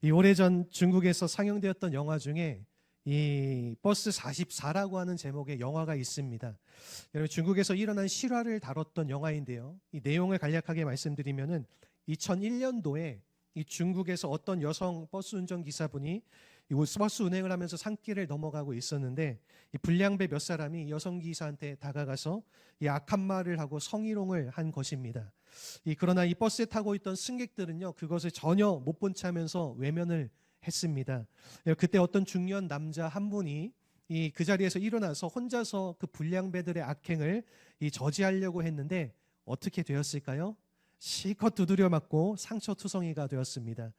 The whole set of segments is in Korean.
이 오래전 중국에서 상영되었던 영화 중에 이 버스 44라고 하는 제목의 영화가 있습니다. 여러분, 중국에서 일어난 실화를 다뤘던 영화인데요. 이 내용을 간략하게 말씀드리면은 2001년도에 이 중국에서 어떤 여성 버스 운전기사분이 이 버스 운행을 하면서 산길을 넘어가고 있었는데 이 불량배 몇 사람이 여성 기사한테 다가가서 이 악한 말을 하고 성희롱을 한 것입니다. 그러나 이 버스에 타고 있던 승객들은요, 그것을 전혀 못 본 척하면서 외면을 했습니다. 그때 어떤 중년 남자 한 분이 그 자리에서 일어나서 혼자서 그 불량배들의 악행을 저지하려고 했는데 어떻게 되었을까요? 실컷 두드려 맞고 상처투성이가 되었습니다.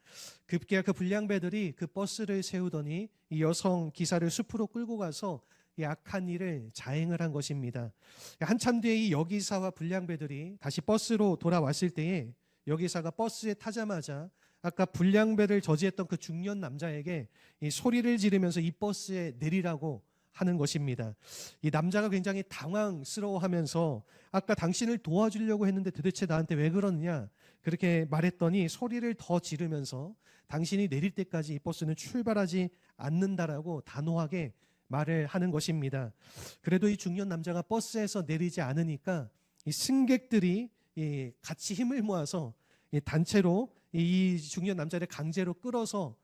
급기야 그 불량배들이 그 버스를 세우더니 이 여성 기사를 숲으로 끌고 가서 이 악한 일을 자행을 한 것입니다. 한참 뒤에 이 여기사와 불량배들이 다시 버스로 돌아왔을 때에 여기사가 버스에 타자마자 아까 불량배를 저지했던 그 중년 남자에게 이 소리를 지르면서 이 버스에 내리라고 하는 것입니다. 이 남자가 굉장히 당황스러워하면서 아까 당신을 도와주려고 했는데 도대체 나한테 왜 그러느냐 그렇게 말했더니 소리를 더 지르면서 당신이 내릴 때까지 이 버스는 출발하지 않는다라고 단호하게 말을 하는 것입니다. 그래도 이 중년 남자가 버스에서 내리지 않으니까 이 승객들이 같이 힘을 모아서 단체로 이 중년 남자를 강제로 끌어서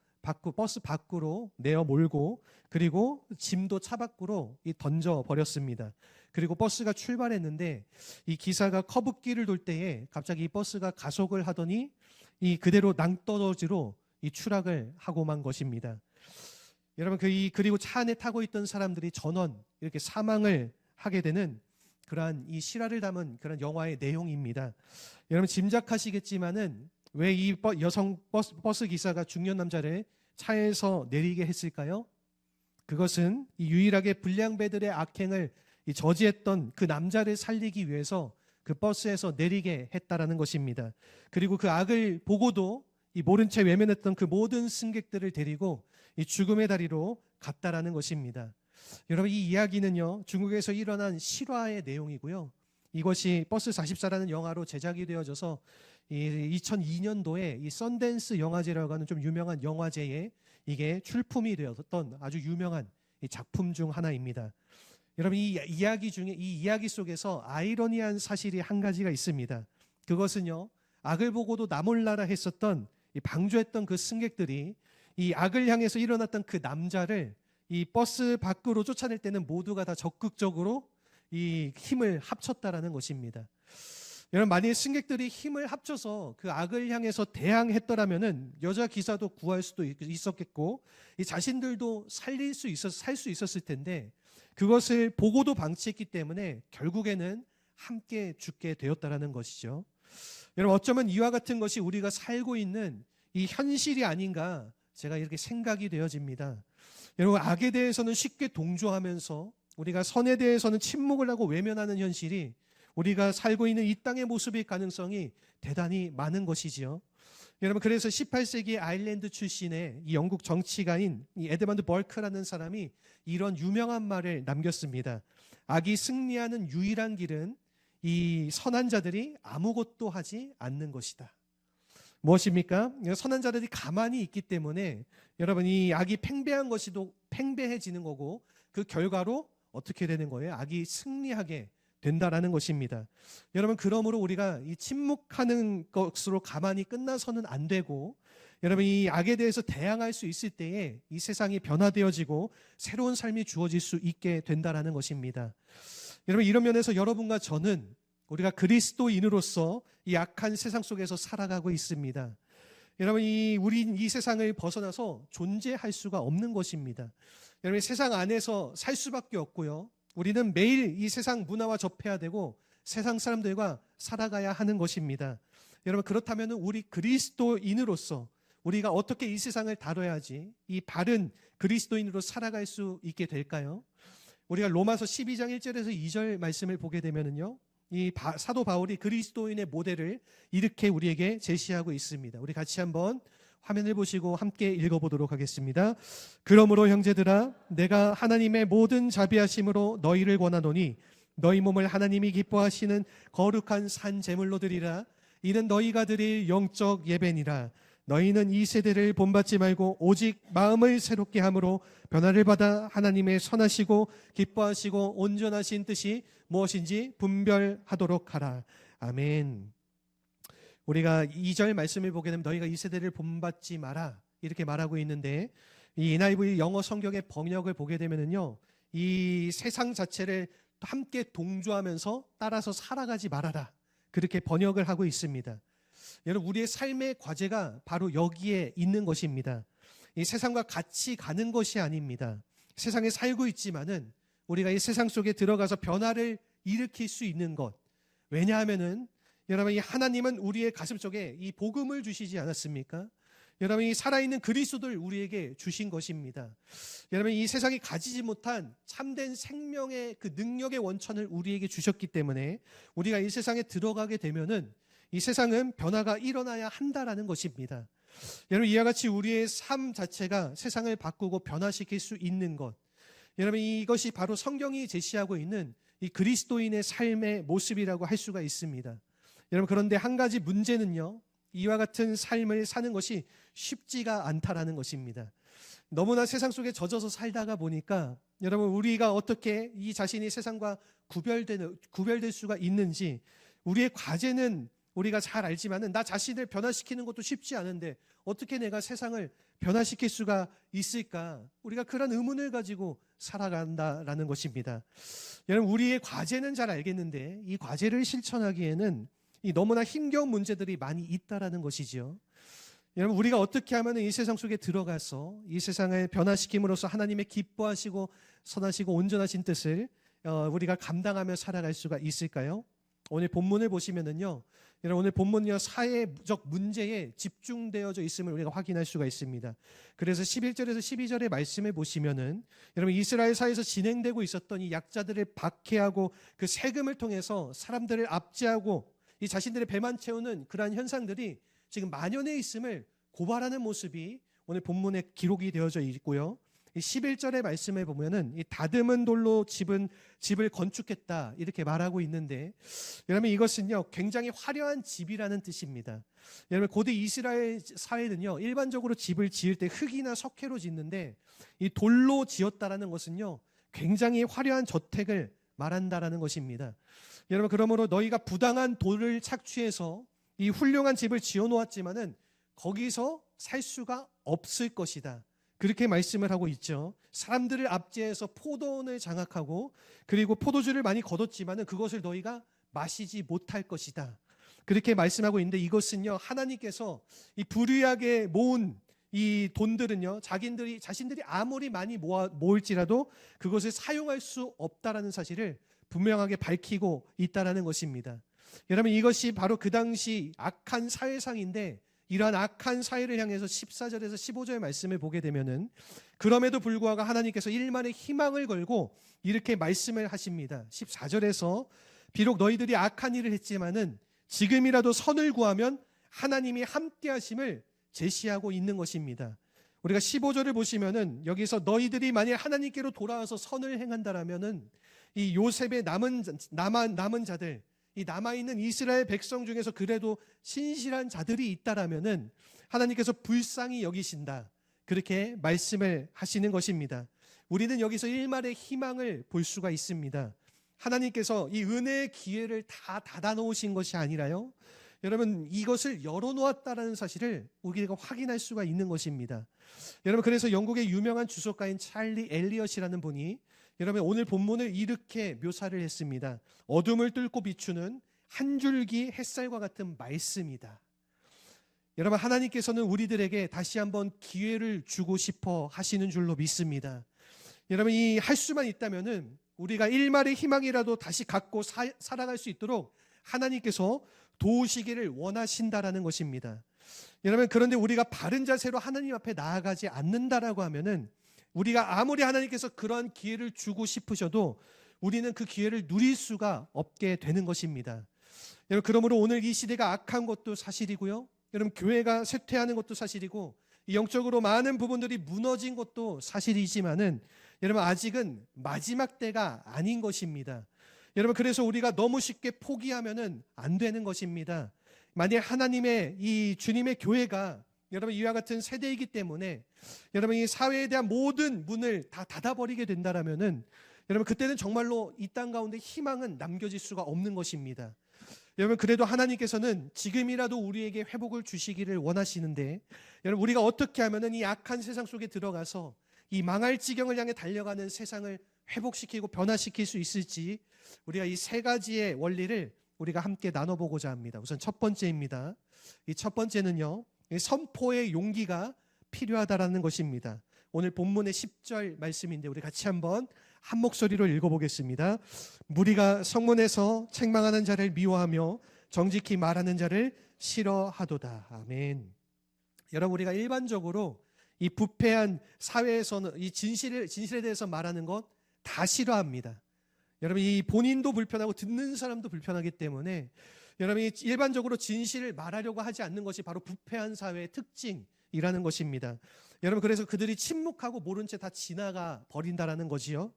버스 밖으로 내어 몰고 그리고 짐도 차 밖으로 던져 버렸습니다. 그리고 버스가 출발했는데 이 기사가 커브길을 돌 때에 갑자기 이 버스가 가속을 하더니 그대로 낭떠러지로 추락을 하고 만 것입니다. 여러분, 그리고 차 안에 타고 있던 사람들이 전원 이렇게 사망을 하게 되는 그러한 이 실화를 담은 그런 영화의 내용입니다. 여러분, 짐작하시겠지만은 왜 이 여성 버스 기사가 중년 남자를 차에서 내리게 했을까요? 그것은 유일하게 불량배들의 악행을 저지했던 그 남자를 살리기 위해서 그 버스에서 내리게 했다라는 것입니다. 그리고 그 악을 보고도 모른 채 외면했던 그 모든 승객들을 데리고 죽음의 다리로 갔다라는 것입니다. 여러분, 이 이야기는요, 중국에서 일어난 실화의 내용이고요. 이것이 버스 44라는 영화로 제작이 되어져서 2002년도에 이 썬댄스 영화제라고 하는 좀 유명한 영화제에 이게 출품이 되었던 아주 유명한 작품 중 하나입니다. 여러분, 이 이야기 속에서 아이러니한 사실이 한 가지가 있습니다. 그것은요, 악을 보고도 나 몰라라 했었던 방조했던 그 승객들이 이 악을 향해서 일어났던 그 남자를 이 버스 밖으로 쫓아낼 때는 모두가 다 적극적으로 이 힘을 합쳤다라는 것입니다. 여러분, 만일 승객들이 힘을 합쳐서 그 악을 향해서 대항했더라면은 여자 기사도 구할 수도 있었겠고 이 자신들도 살 수 있었을 텐데 그것을 보고도 방치했기 때문에 결국에는 함께 죽게 되었다라는 것이죠. 여러분, 어쩌면 이와 같은 것이 우리가 살고 있는 이 현실이 아닌가 제가 이렇게 생각이 되어집니다. 여러분, 악에 대해서는 쉽게 동조하면서 우리가 선에 대해서는 침묵을 하고 외면하는 현실이 우리가 살고 있는 이 땅의 모습일 가능성이 대단히 많은 것이지요. 여러분, 그래서 18세기 아일랜드 출신의 이 영국 정치가인 이 에드먼드 벌크라는 사람이 이런 유명한 말을 남겼습니다. 악이 승리하는 유일한 길은 이 선한 자들이 아무것도 하지 않는 것이다. 무엇입니까? 선한 자들이 가만히 있기 때문에 여러분, 이 악이 팽배한 것이도 팽배해지는 거고 그 결과로 어떻게 되는 거예요? 악이 승리하게 된다라는 것입니다. 여러분, 그러므로 우리가 이 침묵하는 것으로 가만히 끝나서는 안 되고 여러분, 이 악에 대해서 대항할 수 있을 때에 이 세상이 변화되어지고 새로운 삶이 주어질 수 있게 된다라는 것입니다. 여러분, 이런 면에서 여러분과 저는 우리가 그리스도인으로서 이 악한 세상 속에서 살아가고 있습니다. 여러분, 우린 이 세상을 벗어나서 존재할 수가 없는 것입니다. 여러분, 세상 안에서 살 수밖에 없고요. 우리는 매일 이 세상 문화와 접해야 되고 세상 사람들과 살아가야 하는 것입니다. 여러분, 그렇다면 우리 그리스도인으로서 우리가 어떻게 이 세상을 다뤄야지 이 바른 그리스도인으로 살아갈 수 있게 될까요? 우리가 로마서 12장 1절에서 2절 말씀을 보게 되면은요, 이 사도 바울이 그리스도인의 모델을 이렇게 우리에게 제시하고 있습니다. 우리 같이 한번 화면을 보시고 함께 읽어보도록 하겠습니다. 그러므로 형제들아, 내가 하나님의 모든 자비하심으로 너희를 권하노니 너희 몸을 하나님이 기뻐하시는 거룩한 산 제물로 드리라. 이는 너희가 드릴 영적 예배니라. 너희는 이 세대를 본받지 말고 오직 마음을 새롭게 함으로 변화를 받아 하나님의 선하시고 기뻐하시고 온전하신 뜻이 무엇인지 분별하도록 하라. 아멘. 우리가 2절 말씀을 보게 되면 너희가 이 세대를 본받지 마라 이렇게 말하고 있는데, 이 NIV 영어 성경의 번역을 보게 되면은요, 이 세상 자체를 함께 동조하면서 따라서 살아가지 말아라 그렇게 번역을 하고 있습니다. 여러분, 우리의 삶의 과제가 바로 여기에 있는 것입니다. 이 세상과 같이 가는 것이 아닙니다. 세상에 살고 있지만은 우리가 이 세상 속에 들어가서 변화를 일으킬 수 있는 것. 왜냐하면은 여러분, 이 하나님은 우리의 가슴 속에 이 복음을 주시지 않았습니까? 여러분, 이 살아있는 그리스도를 우리에게 주신 것입니다. 여러분, 이 세상이 가지지 못한 참된 생명의 그 능력의 원천을 우리에게 주셨기 때문에 우리가 이 세상에 들어가게 되면은 이 세상은 변화가 일어나야 한다라는 것입니다. 여러분, 이와 같이 우리의 삶 자체가 세상을 바꾸고 변화시킬 수 있는 것. 여러분, 이것이 바로 성경이 제시하고 있는 이 그리스도인의 삶의 모습이라고 할 수가 있습니다. 여러분, 그런데 한 가지 문제는요, 이와 같은 삶을 사는 것이 쉽지가 않다라는 것입니다. 너무나 세상 속에 젖어서 살다가 보니까 여러분, 우리가 어떻게 이 자신이 세상과 구별될 수가 있는지, 우리의 과제는 우리가 잘 알지만은 나 자신을 변화시키는 것도 쉽지 않은데 어떻게 내가 세상을 변화시킬 수가 있을까? 우리가 그런 의문을 가지고 살아간다라는 것입니다. 여러분, 우리의 과제는 잘 알겠는데 이 과제를 실천하기에는 이 너무나 힘겨운 문제들이 많이 있다라는 것이죠. 여러분, 우리가 어떻게 하면 이 세상 속에 들어가서 이 세상을 변화시킴으로써 하나님의 기뻐하시고 선하시고 온전하신 뜻을 우리가 감당하며 살아갈 수가 있을까요? 오늘 본문을 보시면은요, 여러분, 오늘 본문은요, 사회적 문제에 집중되어져 있음을 우리가 확인할 수가 있습니다. 그래서 11절에서 12절의 말씀을 보시면은 여러분, 이스라엘 사회에서 진행되고 있었던 이 약자들을 박해하고 그 세금을 통해서 사람들을 압제하고 이 자신들의 배만 채우는 그러한 현상들이 지금 만연해 있음을 고발하는 모습이 오늘 본문에 기록이 되어져 있고요. 11절의 말씀에 보면은 이 다듬은 돌로 집을 건축했다 이렇게 말하고 있는데, 여러분, 이것은요 굉장히 화려한 집이라는 뜻입니다. 여러분, 고대 이스라엘 사회는요 일반적으로 집을 지을 때 흙이나 석회로 짓는데 이 돌로 지었다라는 것은요 굉장히 화려한 저택을 말한다라는 것입니다. 여러분, 그러므로 너희가 부당한 돌을 착취해서 이 훌륭한 집을 지어 놓았지만은 거기서 살 수가 없을 것이다. 그렇게 말씀을 하고 있죠. 사람들을 압제해서 포도원을 장악하고 그리고 포도주를 많이 거뒀지만은 그것을 너희가 마시지 못할 것이다. 그렇게 말씀하고 있는데, 이것은요 하나님께서 이 불의하게 모은 이 돈들은요 자신들이 아무리 많이 모을지라도 그것을 사용할 수 없다라는 사실을 분명하게 밝히고 있다라는 것입니다. 여러분, 이것이 바로 그 당시 악한 사회상인데, 이러한 악한 사회를 향해서 14절에서 15절 말씀을 보게 되면은 그럼에도 불구하고 하나님께서 일만의 희망을 걸고 이렇게 말씀을 하십니다. 14절에서 비록 너희들이 악한 일을 했지만은 지금이라도 선을 구하면 하나님이 함께 하심을 제시하고 있는 것입니다. 우리가 15절을 보시면은 여기서 너희들이 만약 하나님께로 돌아와서 선을 행한다라면은 이 요셉의 남은 자들, 이 남아있는 이스라엘 백성 중에서 그래도 신실한 자들이 있다라면은 하나님께서 불쌍히 여기신다. 그렇게 말씀을 하시는 것입니다. 우리는 여기서 일말의 희망을 볼 수가 있습니다. 하나님께서 이 은혜의 기회를 다 닫아놓으신 것이 아니라요, 여러분, 이것을 열어놓았다는 사실을 우리가 확인할 수가 있는 것입니다. 여러분, 그래서 영국의 유명한 주석가인 찰리 엘리엇이라는 분이 여러분 오늘 본문을 이렇게 묘사를 했습니다. 어둠을 뚫고 비추는 한 줄기 햇살과 같은 말씀이다. 여러분, 하나님께서는 우리들에게 다시 한번 기회를 주고 싶어 하시는 줄로 믿습니다. 여러분, 이 할 수만 있다면은 우리가 일말의 희망이라도 다시 갖고 살아갈 수 있도록 하나님께서 도우시기를 원하신다라는 것입니다. 여러분, 그런데 우리가 바른 자세로 하나님 앞에 나아가지 않는다라고 하면은 우리가 아무리 하나님께서 그런 기회를 주고 싶으셔도 우리는 그 기회를 누릴 수가 없게 되는 것입니다. 여러분, 그러므로 오늘 이 시대가 악한 것도 사실이고요, 여러분, 교회가 쇠퇴하는 것도 사실이고 영적으로 많은 부분들이 무너진 것도 사실이지만은 여러분, 아직은 마지막 때가 아닌 것입니다. 여러분, 그래서 우리가 너무 쉽게 포기하면은 안 되는 것입니다. 만약 하나님의 이 주님의 교회가 여러분 이와 같은 세대이기 때문에 여러분 이 사회에 대한 모든 문을 다 닫아버리게 된다라면은 여러분 그때는 정말로 이 땅 가운데 희망은 남겨질 수가 없는 것입니다. 여러분 그래도 하나님께서는 지금이라도 우리에게 회복을 주시기를 원하시는데 여러분 우리가 어떻게 하면은 이 악한 세상 속에 들어가서 이 망할 지경을 향해 달려가는 세상을 회복시키고 변화시킬 수 있을지 우리가 이 세 가지의 원리를 우리가 함께 나눠보고자 합니다. 우선 첫 번째입니다. 이 첫 번째는요, 선포의 용기가 필요하다라는 것입니다. 오늘 본문의 10절 말씀인데 우리 같이 한번 한 목소리로 읽어보겠습니다. 무리가 성문에서 책망하는 자를 미워하며 정직히 말하는 자를 싫어하도다. 아멘. 여러분 우리가 일반적으로 이 부패한 사회에서는 이 진실에 대해서 말하는 것 다 싫어합니다. 여러분 이 본인도 불편하고 듣는 사람도 불편하기 때문에 여러분이 일반적으로 진실을 말하려고 하지 않는 것이 바로 부패한 사회의 특징이라는 것입니다. 여러분 그래서 그들이 침묵하고 모른 채 다 지나가 버린다라는 거지요.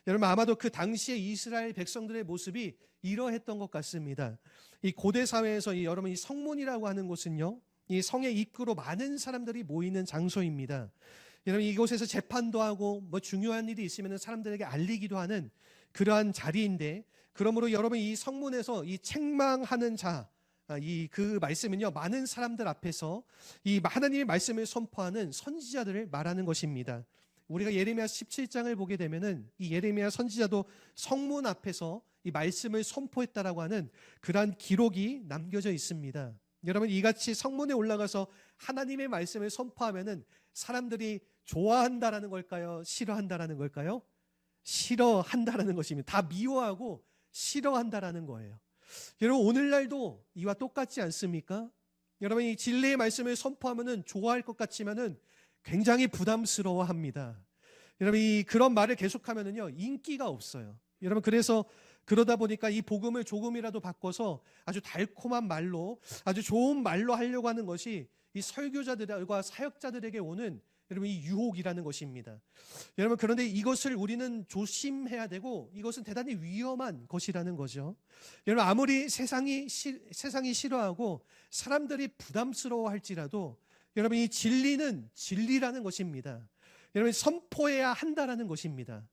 여러분 아마도 그 당시에 이스라엘 백성들의 모습이 이러했던 것 같습니다. 이 고대 사회에서 여러분 이 성문이라고 하는 곳은요, 이 성의 입구로 많은 사람들이 모이는 장소입니다. 여러분 이곳에서 재판도 하고 뭐 중요한 일이 있으면 사람들에게 알리기도 하는 그러한 자리인데, 그러므로 여러분 이 성문에서 이 책망하는 자, 그 말씀은요 많은 사람들 앞에서 이 하나님의 말씀을 선포하는 선지자들을 말하는 것입니다. 우리가 예레미야 17장을 보게 되면은 이 예레미야 선지자도 성문 앞에서 이 말씀을 선포했다라고 하는 그러한 기록이 남겨져 있습니다. 여러분 이같이 성문에 올라가서 하나님의 말씀을 선포하면은 사람들이 좋아한다라는 걸까요? 싫어한다라는 걸까요? 싫어한다라는 것입니다. 다 미워하고 싫어한다라는 거예요. 여러분 오늘날도 이와 똑같지 않습니까? 여러분 이 진리의 말씀을 선포하면은 좋아할 것 같지만은 굉장히 부담스러워합니다. 여러분 그런 말을 계속하면은요 인기가 없어요. 여러분 그래서 그러다 보니까 이 복음을 조금이라도 바꿔서 아주 달콤한 말로, 아주 좋은 말로 하려고 하는 것이 이 설교자들과 사역자들에게 오는 여러분 이 유혹이라는 것입니다. 여러분 그런데 이것을 우리는 조심해야 되고 이것은 대단히 위험한 것이라는 거죠. 여러분 아무리 세상이 싫어하고 사람들이 부담스러워할지라도 여러분 이 진리는 진리라는 것입니다. 여러분 선포해야 한다라는 것입니다.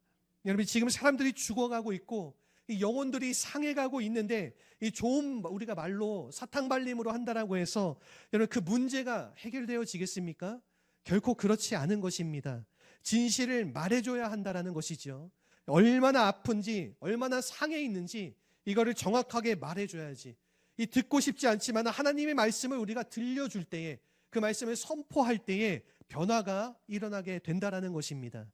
여러분 지금 사람들이 죽어가고 있고 이 영혼들이 상해가고 있는데 이 좋은 우리가 말로 사탕발림으로 한다라고 해서 여러분 그 문제가 해결되어지겠습니까? 결코 그렇지 않은 것입니다. 진실을 말해줘야 한다라는 것이죠. 얼마나 아픈지, 얼마나 상해 있는지 이거를 정확하게 말해줘야지. 이 듣고 싶지 않지만 하나님의 말씀을 우리가 들려줄 때에, 그 말씀을 선포할 때에 변화가 일어나게 된다라는 것입니다.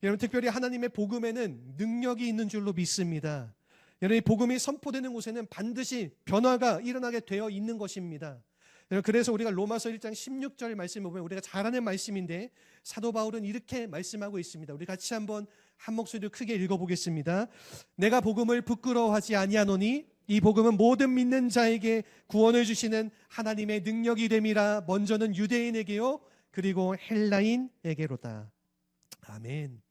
여러분 특별히 하나님의 복음에는 능력이 있는 줄로 믿습니다. 여러분 이 복음이 선포되는 곳에는 반드시 변화가 일어나게 되어 있는 것입니다. 그래서 우리가 로마서 1장 16절 말씀을 보면 우리가 잘 아는 말씀인데 사도 바울은 이렇게 말씀하고 있습니다. 우리 같이 한번 한 목소리로 크게 읽어보겠습니다. 내가 복음을 부끄러워하지 아니하노니 이 복음은 모든 믿는 자에게 구원을 주시는 하나님의 능력이 됨이라. 먼저는 유대인에게요 그리고 헬라인에게로다. 아멘.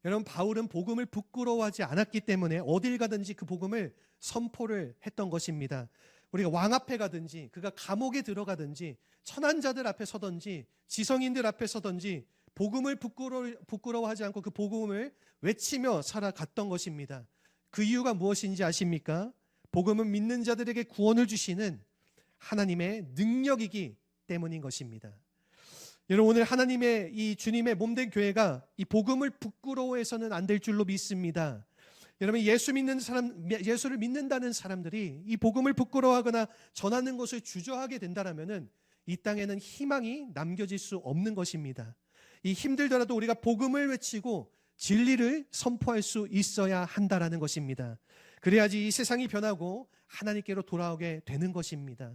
여러분 바울은 복음을 부끄러워하지 않았기 때문에 어딜 가든지 그 복음을 선포를 했던 것입니다. 우리가 왕 앞에 가든지, 그가 감옥에 들어가든지, 천한 자들 앞에 서든지, 지성인들 앞에 서든지 복음을 부끄러워하지 않고 그 복음을 외치며 살아갔던 것입니다. 그 이유가 무엇인지 아십니까? 복음은 믿는 자들에게 구원을 주시는 하나님의 능력이기 때문인 것입니다. 여러분 오늘 하나님의 이 주님의 몸된 교회가 이 복음을 부끄러워해서는 안 될 줄로 믿습니다. 여러분 예수를 믿는다는 사람들이 이 복음을 부끄러워하거나 전하는 것을 주저하게 된다라면은 이 땅에는 희망이 남겨질 수 없는 것입니다. 이 힘들더라도 우리가 복음을 외치고 진리를 선포할 수 있어야 한다라는 것입니다. 그래야지 이 세상이 변하고 하나님께로 돌아오게 되는 것입니다.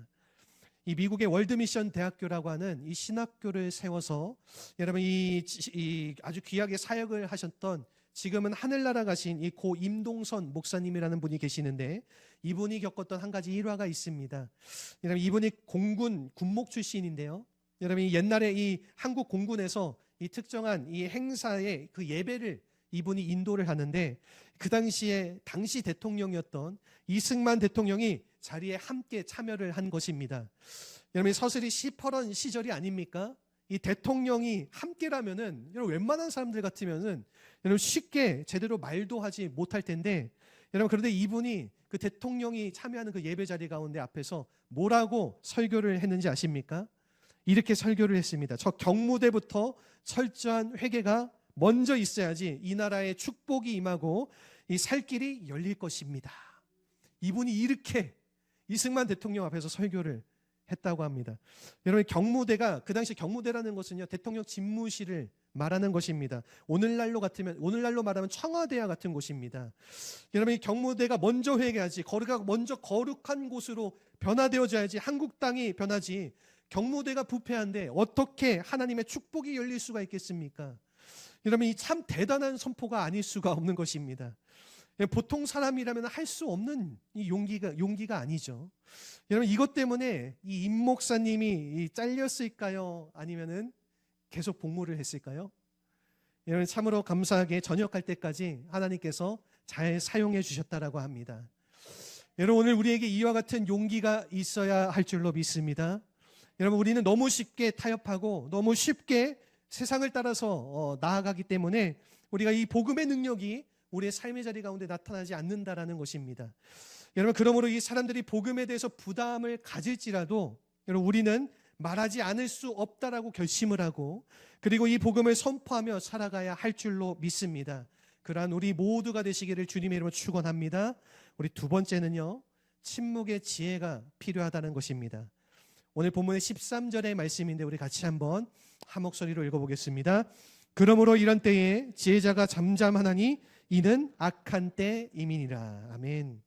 이 미국의 월드미션 대학교라고 하는 이 신학교를 세워서 여러분 이 아주 귀하게 사역을 하셨던, 지금은 하늘나라 가신 이 고 임동선 목사님이라는 분이 계시는데 이분이 겪었던 한 가지 일화가 있습니다. 여러분 이분이 군목 출신인데요. 여러분 옛날에 이 한국 공군에서 이 특정한 이 행사에 그 예배를 이분이 인도를 하는데 그 당시 대통령이었던 이승만 대통령이 자리에 함께 참여를 한 것입니다. 여러분 서슬이 시퍼런 시절이 아닙니까? 이 대통령이 함께라면은 여러분 웬만한 사람들 같으면은 여러분 쉽게 제대로 말도 하지 못할 텐데 여러분 그런데 이분이 그 대통령이 참여하는 그 예배 자리 가운데 앞에서 뭐라고 설교를 했는지 아십니까? 이렇게 설교를 했습니다. 저 경무대부터 철저한 회개가 먼저 있어야지 이 나라에 축복이 임하고 이 살 길이 열릴 것입니다. 이분이 이렇게 이승만 대통령 앞에서 설교를 했다고 합니다. 여러분 경무대가 그 당시 경무대라는 것은요 대통령 집무실을 말하는 것입니다. 오늘날로 말하면 청와대와 같은 곳입니다. 여러분 이 경무대가 먼저 회개하지 거리가 먼저 거룩한 곳으로 변화되어져야지 한국 땅이 변하지 경무대가 부패한데 어떻게 하나님의 축복이 열릴 수가 있겠습니까? 여러분 이 참 대단한 선포가 아닐 수가 없는 것입니다. 보통 사람이라면 할 수 없는 이 용기가 아니죠. 여러분 이것 때문에 이 임 목사님이 잘렸을까요? 아니면은 계속 복무를 했을까요? 여러분 참으로 감사하게 전역할 때까지 하나님께서 잘 사용해 주셨다라고 합니다. 여러분 오늘 우리에게 이와 같은 용기가 있어야 할 줄로 믿습니다. 여러분 우리는 너무 쉽게 타협하고 너무 쉽게 세상을 따라서 나아가기 때문에 우리가 이 복음의 능력이 우리의 삶의 자리 가운데 나타나지 않는다라는 것입니다. 여러분 그러므로 이 사람들이 복음에 대해서 부담을 가질지라도 여러분 우리는 말하지 않을 수 없다라고 결심을 하고 그리고 이 복음을 선포하며 살아가야 할 줄로 믿습니다. 그러한 우리 모두가 되시기를 주님의 이름으로 축원합니다. 우리 두 번째는요. 침묵의 지혜가 필요하다는 것입니다. 오늘 본문의 13절의 말씀인데 우리 같이 한번 한 목소리로 읽어보겠습니다. 그러므로 이런 때에 지혜자가 잠잠하나니 이는 악한 때임이니라. 아멘.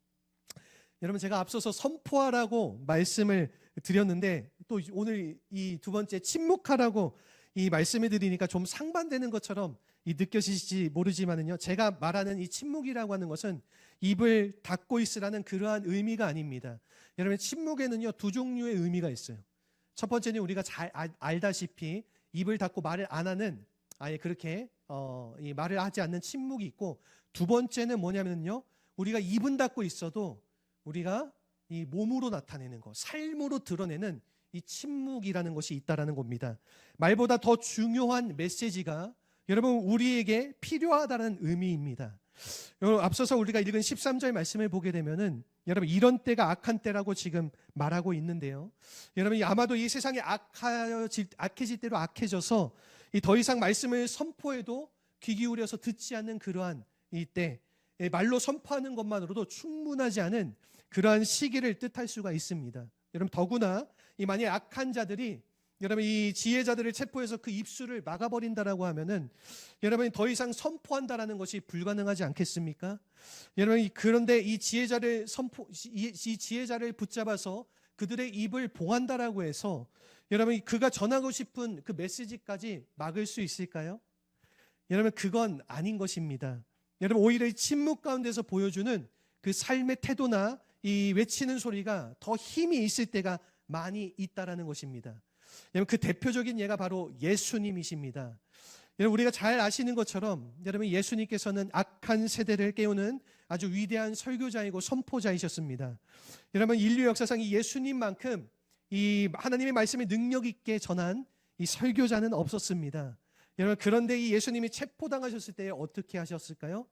여러분 제가 앞서서 선포하라고 말씀을 드렸는데 또 오늘 이 두 번째 침묵하라고 이 말씀을 드리니까 좀 상반되는 것처럼 느껴지실지 모르지만은요. 제가 말하는 이 침묵이라고 하는 것은 입을 닫고 있으라는 그러한 의미가 아닙니다. 여러분 침묵에는요 두 종류의 의미가 있어요. 첫 번째는 우리가 잘 알다시피 입을 닫고 말을 안 하는 아예 그렇게 이 말을 하지 않는 침묵이 있고 두 번째는 뭐냐면요 우리가 입은 닫고 있어도 우리가 이 몸으로 나타내는 것, 삶으로 드러내는 이 침묵이라는 것이 있다라는 겁니다. 말보다 더 중요한 메시지가 여러분 우리에게 필요하다는 의미입니다. 여러분 앞서서 우리가 읽은 13절 말씀을 보게 되면은 여러분 이런 때가 악한 때라고 지금 말하고 있는데요. 여러분 아마도 이 세상이 악해질 대로 악해져서 더 이상 말씀을 선포해도 귀 기울여서 듣지 않는 그러한 이때 말로 선포하는 것만으로도 충분하지 않은 그러한 시기를 뜻할 수가 있습니다. 여러분 더구나 이 만약 악한 자들이 여러분 이 지혜자들을 체포해서 그 입술을 막아버린다라고 하면은 여러분이 더 이상 선포한다라는 것이 불가능하지 않겠습니까? 여러분 그런데 이 지혜자를 붙잡아서 그들의 입을 봉한다라고 해서 여러분 그가 전하고 싶은 그 메시지까지 막을 수 있을까요? 여러분 그건 아닌 것입니다. 여러분 오히려 이 침묵 가운데서 보여주는 그 삶의 태도나 이 외치는 소리가 더 힘이 있을 때가 많이 있다라는 것입니다. 여러분 그 대표적인 예가 바로 예수님이십니다. 여러분 우리가 잘 아시는 것처럼 여러분 예수님께서는 악한 세대를 깨우는 아주 위대한 설교자이고 선포자이셨습니다. 여러분 인류 역사상 이 예수님만큼 이 하나님의 말씀을 능력 있게 전한 이 설교자는 없었습니다. 여러분 그런데 이 예수님이 체포당하셨을 때 어떻게 하셨을까요?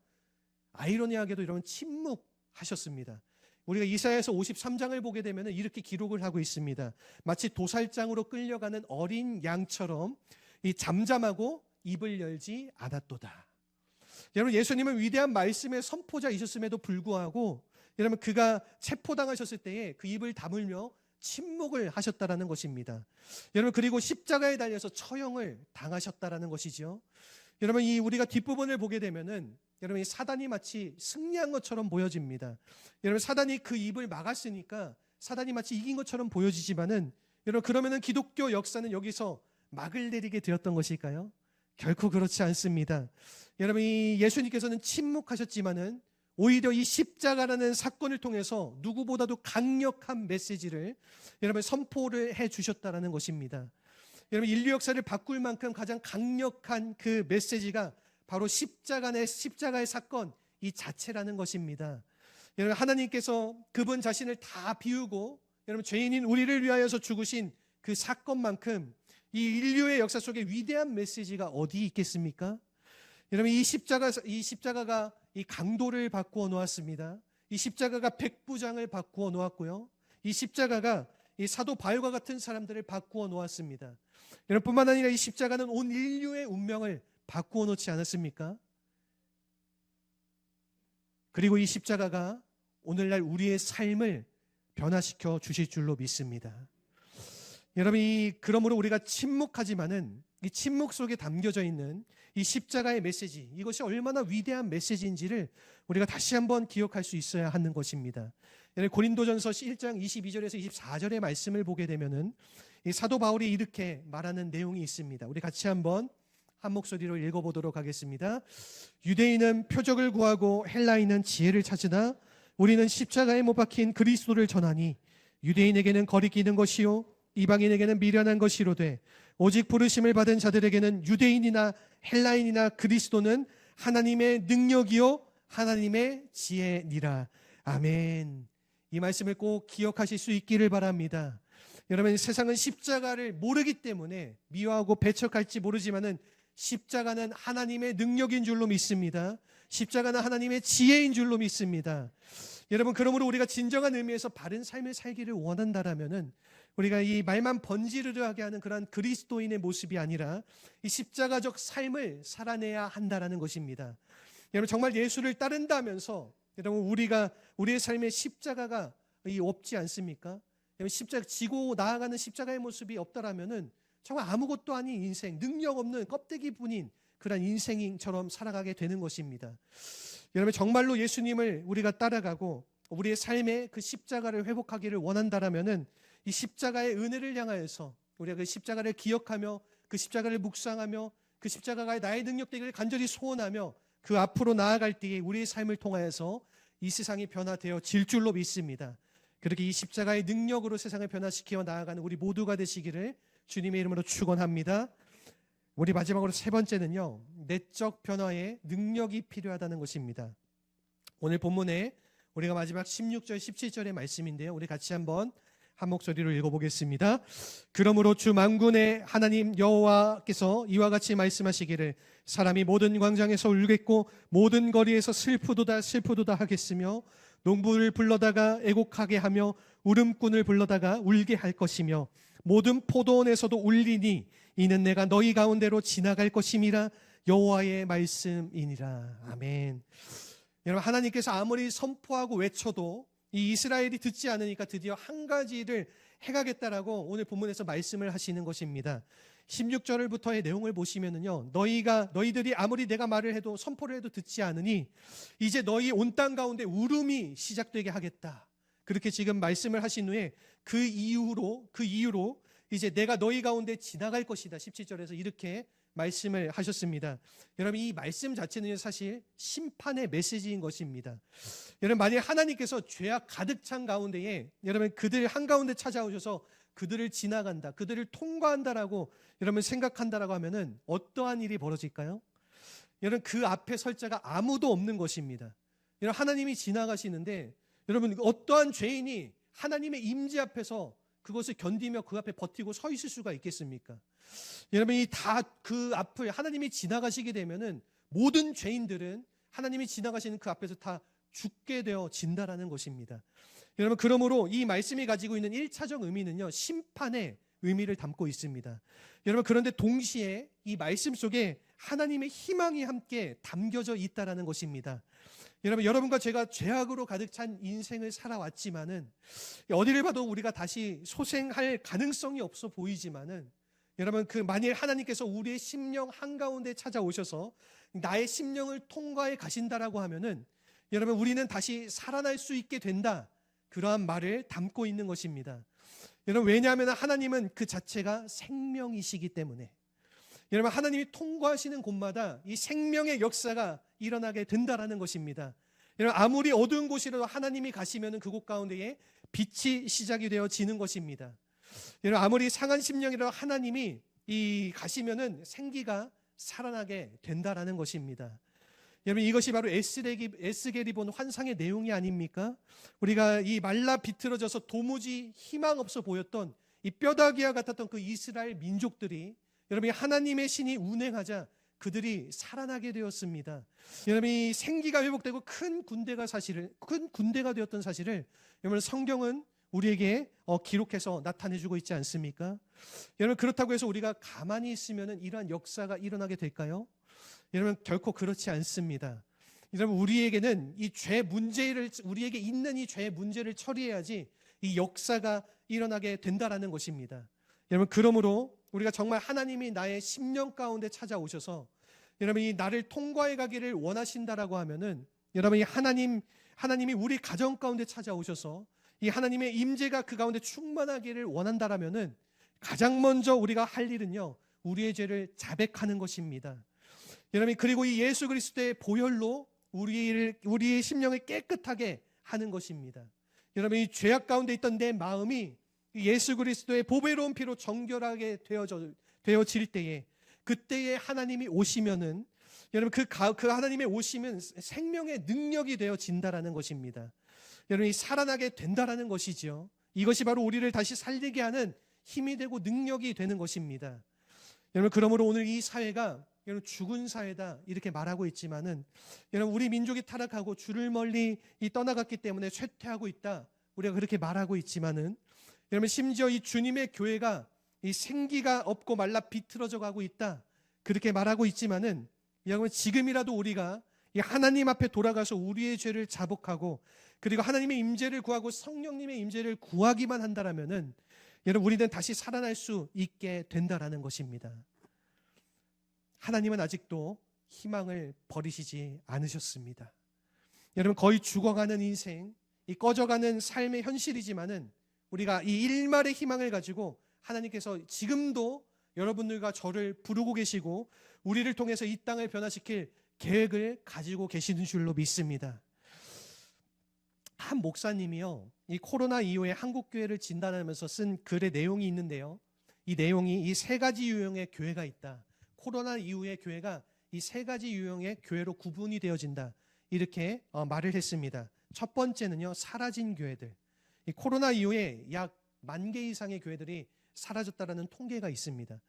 아이러니하게도 여러분 침묵하셨습니다. 우리가 이사야서 53장을 보게 되면 이렇게 기록을 하고 있습니다. 마치 도살장으로 끌려가는 어린 양처럼 이 잠잠하고 입을 열지 않았도다. 여러분 예수님은 위대한 말씀의 선포자이셨음에도 불구하고 여러분 그가 체포당하셨을 때에 그 입을 다물며 침묵을 하셨다라는 것입니다. 여러분 그리고 십자가에 달려서 처형을 당하셨다라는 것이죠. 여러분 이 우리가 뒷부분을 보게 되면은 여러분 이 사단이 마치 승리한 것처럼 보여집니다. 여러분 사단이 그 입을 막았으니까 사단이 마치 이긴 것처럼 보여지지만은 여러분 그러면은 기독교 역사는 여기서 막을 내리게 되었던 것일까요? 결코 그렇지 않습니다. 여러분 이 예수님께서는 침묵하셨지만은 오히려 이 십자가라는 사건을 통해서 누구보다도 강력한 메시지를 여러분 선포를 해 주셨다라는 것입니다. 여러분 인류 역사를 바꿀 만큼 가장 강력한 그 메시지가 바로 십자가의 사건 이 자체라는 것입니다. 여러분 하나님께서 그분 자신을 다 비우고 여러분 죄인인 우리를 위하여서 죽으신 그 사건만큼 이 인류의 역사 속에 위대한 메시지가 어디 있겠습니까? 여러분, 이 십자가가 이 강도를 바꾸어 놓았습니다. 이 십자가가 백부장을 바꾸어 놓았고요. 이 십자가가 이 사도 바울과 같은 사람들을 바꾸어 놓았습니다. 여러분, 뿐만 아니라 이 십자가는 온 인류의 운명을 바꾸어 놓지 않았습니까? 그리고 이 십자가가 오늘날 우리의 삶을 변화시켜 주실 줄로 믿습니다. 여러분, 그러므로 우리가 침묵하지만은 이 침묵 속에 담겨져 있는 이 십자가의 메시지, 이것이 얼마나 위대한 메시지인지를 우리가 다시 한번 기억할 수 있어야 하는 것입니다. 고린도전서 1장 22절에서 24절의 말씀을 보게 되면은 이 사도 바울이 이렇게 말하는 내용이 있습니다. 우리 같이 한번 한 목소리로 읽어보도록 하겠습니다. 유대인은 표적을 구하고 헬라인은 지혜를 찾으나 우리는 십자가에 못 박힌 그리스도를 전하니 유대인에게는 거리끼는 것이요 이방인에게는 미련한 것이로되 오직 부르심을 받은 자들에게는 유대인이나 헬라인이나 그리스도는 하나님의 능력이요 하나님의 지혜니라. 아멘. 이 말씀을 꼭 기억하실 수 있기를 바랍니다. 여러분, 세상은 십자가를 모르기 때문에 미워하고 배척할지 모르지만은 십자가는 하나님의 능력인 줄로 믿습니다. 십자가는 하나님의 지혜인 줄로 믿습니다. 여러분, 그러므로 우리가 진정한 의미에서 바른 삶을 살기를 원한다라면은 우리가 이 말만 번지르르하게 하는 그러한 그리스도인의 모습이 아니라 이 십자가적 삶을 살아내야 한다라는 것입니다. 여러분, 정말 예수를 따른다면서 여러분, 우리가 우리의 삶에 십자가가 없지 않습니까? 여러분, 십자가 지고 나아가는 십자가의 모습이 없다라면은 정말 아무것도 아닌 인생, 능력 없는 껍데기뿐인 그런 인생처럼 살아가게 되는 것입니다. 여러분, 정말로 예수님을 우리가 따라가고 우리의 삶에 그 십자가를 회복하기를 원한다라면은 이 십자가의 은혜를 향하여서 우리가 그 십자가를 기억하며 그 십자가를 묵상하며 그 십자가가 나의 능력 되기를 간절히 소원하며 그 앞으로 나아갈 때에 우리의 삶을 통하여서 이 세상이 변화되어질 줄로 믿습니다. 그렇게 이 십자가의 능력으로 세상을 변화시켜 나아가는 우리 모두가 되시기를 주님의 이름으로 축원합니다. 우리 마지막으로 세 번째는요, 내적 변화에 능력이 필요하다는 것입니다. 오늘 본문에 우리가 마지막 16절 17절의 말씀인데요, 우리 같이 한번 한 목소리로 읽어보겠습니다. 그러므로 주 만군의 하나님 여호와께서 이와 같이 말씀하시기를 사람이 모든 광장에서 울겠고 모든 거리에서 슬프도다 슬프도다 하겠으며 농부를 불러다가 애곡하게 하며 울음꾼을 불러다가 울게 할 것이며 모든 포도원에서도 울리니 이는 내가 너희 가운데로 지나갈 것임이라 여호와의 말씀이니라. 아멘. 여러분, 하나님께서 아무리 선포하고 외쳐도 이 이스라엘이 듣지 않으니까 드디어 한 가지를 해가겠다라고 오늘 본문에서 말씀을 하시는 것입니다. 16절부터의 내용을 보시면은요, 너희들이 아무리 내가 말을 해도 선포를 해도 듣지 않으니 이제 너희 온 땅 가운데 울음이 시작되게 하겠다. 그렇게 지금 말씀을 하신 후에 그 이유로 이제 내가 너희 가운데 지나갈 것이다. 17절에서 이렇게 말씀을 하셨습니다. 여러분, 이 말씀 자체는 사실 심판의 메시지인 것입니다. 여러분, 만약 하나님께서 죄악 가득 찬 가운데에 여러분 그들 한가운데 찾아오셔서 그들을 지나간다, 그들을 통과한다라고 여러분 생각한다라고 하면은 어떠한 일이 벌어질까요? 여러분, 그 앞에 설 자가 아무도 없는 것입니다. 여러분, 하나님이 지나가시는데 여러분, 어떠한 죄인이 하나님의 임재 앞에서 그것을 견디며 그 앞에 버티고 서 있을 수가 있겠습니까? 여러분이 다 그 앞을 하나님이 지나가시게 되면은 모든 죄인들은 하나님이 지나가시는 그 앞에서 다 죽게 되어진다라는 것입니다. 여러분, 그러므로 이 말씀이 가지고 있는 1차적 의미는요, 심판의 의미를 담고 있습니다. 여러분, 그런데 동시에 이 말씀 속에 하나님의 희망이 함께 담겨져 있다라는 것입니다. 여러분과 제가 죄악으로 가득 찬 인생을 살아왔지만은 어디를 봐도 우리가 다시 소생할 가능성이 없어 보이지만은 여러분, 그 만일 하나님께서 우리의 심령 한가운데 찾아오셔서 나의 심령을 통과해 가신다라고 하면은 여러분, 우리는 다시 살아날 수 있게 된다, 그러한 말을 담고 있는 것입니다. 여러분, 왜냐하면 하나님은 그 자체가 생명이시기 때문에 여러분, 하나님이 통과하시는 곳마다 이 생명의 역사가 일어나게 된다라는 것입니다. 여러분, 아무리 어두운 곳이라도 하나님이 가시면은 그곳 가운데에 빛이 시작이 되어지는 것입니다. 여러분, 아무리 상한 심령이라도 하나님이 가시면은 생기가 살아나게 된다라는 것입니다. 여러분, 이것이 바로 에스겔이 본 환상의 내용이 아닙니까? 우리가 이 말라 비틀어져서 도무지 희망 없어 보였던 이 뼈다귀와 같았던 그 이스라엘 민족들이 여러분이 하나님의 신이 운행하자 그들이 살아나게 되었습니다. 여러분이 생기가 회복되고 큰 군대가 되었던 사실을 여러분 성경은 우리에게 기록해서 나타내주고 있지 않습니까? 여러분 그렇다고 해서 우리가 가만히 있으면 이러한 역사가 일어나게 될까요? 여러분 결코 그렇지 않습니다. 여러분 우리에게는 우리에게 있는 이 죄의 문제를 처리해야지 이 역사가 일어나게 된다라는 것입니다. 여러분 그러므로 우리가 정말 하나님이 나의 심령 가운데 찾아오셔서 여러분이 나를 통과해 가기를 원하신다라고 하면은 여러분이 하나님이 우리 가정 가운데 찾아오셔서 이 하나님의 임재가 그 가운데 충만하기를 원한다라면은 가장 먼저 우리가 할 일은요, 우리의 죄를 자백하는 것입니다. 여러분 그리고 이 예수 그리스도의 보혈로 우리의 심령을 깨끗하게 하는 것입니다. 여러분 이 죄악 가운데 있던 내 마음이 예수 그리스도의 보배로운 피로 정결하게 되어질 때에 그때에 하나님이 오시면은 여러분 그 하나님의 오심은 생명의 능력이 되어진다라는 것입니다. 여러분이 살아나게 된다라는 것이죠. 이것이 바로 우리를 다시 살리게 하는 힘이 되고 능력이 되는 것입니다. 여러분 그러므로 오늘 이 사회가 여러분 죽은 사회다 이렇게 말하고 있지만은 여러분 우리 민족이 타락하고 주를 멀리 떠나갔기 때문에 쇠퇴하고 있다 우리가 그렇게 말하고 있지만은 여러분 심지어 이 주님의 교회가 이 생기가 없고 말라 비틀어져 가고 있다 그렇게 말하고 있지만은 여러분 지금이라도 우리가 이 하나님 앞에 돌아가서 우리의 죄를 자복하고 그리고 하나님의 임재를 구하고 성령님의 임재를 구하기만 한다라면은 여러분 우리는 다시 살아날 수 있게 된다라는 것입니다. 하나님은 아직도 희망을 버리시지 않으셨습니다. 여러분 거의 죽어가는 인생, 이 꺼져가는 삶의 현실이지만은 우리가 이 일말의 희망을 가지고 하나님께서 지금도 여러분들과 저를 부르고 계시고 우리를 통해서 이 땅을 변화시킬 계획을 가지고 계시는 줄로 믿습니다. 한 목사님이요, 이 코로나 이후에 한국교회를 진단하면서 쓴 글의 내용이 있는데요, 이 내용이 이 세 가지 유형의 교회가 있다. 코로나 이후의 교회가 이 세 가지 유형의 교회로 구분이 되어진다. 이렇게 말을 했습니다. 첫 번째는요, 사라진 교회들. 이 코로나 이후에 약 10,000개 이상의 교회들이 사라졌다라는 통계가 있습니다.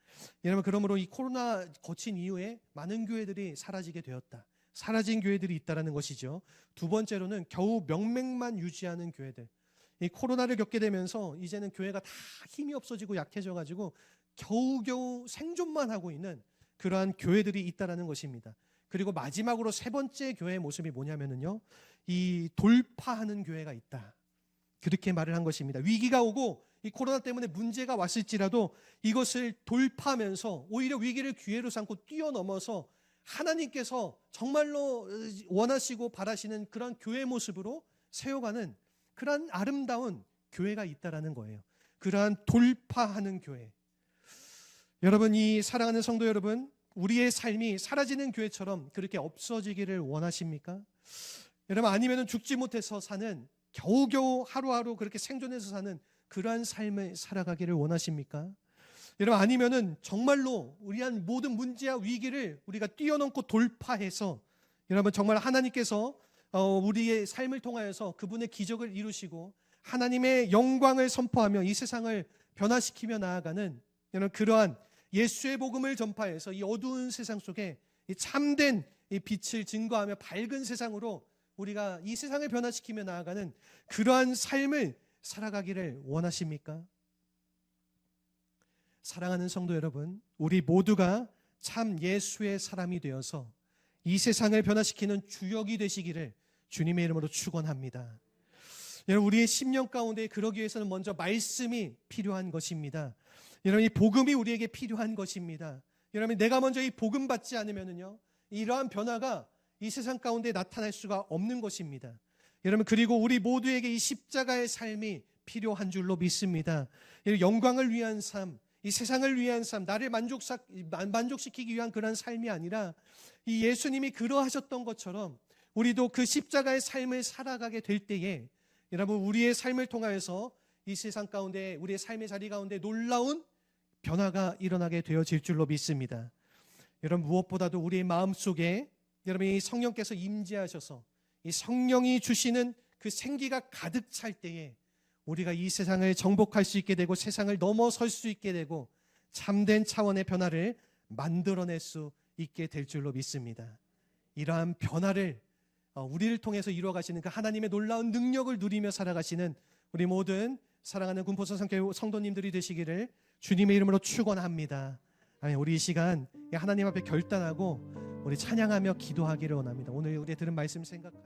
여러분 그러므로 이 코로나 거친 이후에 많은 교회들이 사라지게 되었다. 사라진 교회들이 있다라는 것이죠. 두 번째로는 겨우 명맥만 유지하는 교회들. 이 코로나를 겪게 되면서 이제는 교회가 다 힘이 없어지고 약해져가지고 겨우겨우 생존만 하고 있는 그러한 교회들이 있다라는 것입니다. 그리고 마지막으로 세 번째 교회의 모습이 뭐냐면요, 이 돌파하는 교회가 있다. 그렇게 말을 한 것입니다. 위기가 오고 이 코로나 때문에 문제가 왔을지라도 이것을 돌파하면서 오히려 위기를 기회로 삼고 뛰어넘어서 하나님께서 정말로 원하시고 바라시는 그런 교회 모습으로 세워가는 그러한 아름다운 교회가 있다라는 거예요. 그러한 돌파하는 교회. 여러분, 이 사랑하는 성도 여러분, 우리의 삶이 사라지는 교회처럼 그렇게 없어지기를 원하십니까? 여러분, 아니면 죽지 못해서 사는, 겨우겨우 하루하루 그렇게 생존해서 사는 그러한 삶을 살아가기를 원하십니까? 여러분, 아니면은 정말로 우리한 모든 문제와 위기를 우리가 뛰어넘고 돌파해서 여러분 정말 하나님께서 우리의 삶을 통하여서 그분의 기적을 이루시고 하나님의 영광을 선포하며 이 세상을 변화시키며 나아가는 여러분 그러한 예수의 복음을 전파해서 이 어두운 세상 속에 이 참된 이 빛을 증거하며 밝은 세상으로 우리가 이 세상을 변화시키며 나아가는 그러한 삶을 살아가기를 원하십니까? 사랑하는 성도 여러분, 우리 모두가 참 예수의 사람이 되어서 이 세상을 변화시키는 주역이 되시기를 주님의 이름으로 축원합니다. 여러분, 우리의 심령 가운데 그러기 위해서는 먼저 말씀이 필요한 것입니다. 여러분, 이 복음이 우리에게 필요한 것입니다. 여러분, 내가 먼저 이 복음 받지 않으면요, 이러한 변화가 이 세상 가운데 나타날 수가 없는 것입니다. 여러분, 그리고 우리 모두에게 이 십자가의 삶이 필요한 줄로 믿습니다. 영광을 위한 삶, 이 세상을 위한 삶, 나를 만족시키기 위한 그런 삶이 아니라 이 예수님이 그러하셨던 것처럼 우리도 그 십자가의 삶을 살아가게 될 때에 여러분 우리의 삶을 통하여서 이 세상 가운데 우리의 삶의 자리 가운데 놀라운 변화가 일어나게 되어질 줄로 믿습니다. 여러분 무엇보다도 우리의 마음속에 여러분이 성령께서 임재하셔서 이 성령이 주시는 그 생기가 가득 찰 때에 우리가 이 세상을 정복할 수 있게 되고 세상을 넘어설 수 있게 되고 참된 차원의 변화를 만들어낼 수 있게 될 줄로 믿습니다. 이러한 변화를 우리를 통해서 이루어가시는 그 하나님의 놀라운 능력을 누리며 살아가시는 우리 모든 사랑하는 군포선 성교 성도님들이 되시기를 주님의 이름으로 축원합니다. 아멘. 우리 이 시간 하나님 앞에 결단하고 우리 찬양하며 기도하기를 원합니다. 오늘 우리 들은 말씀 생각하며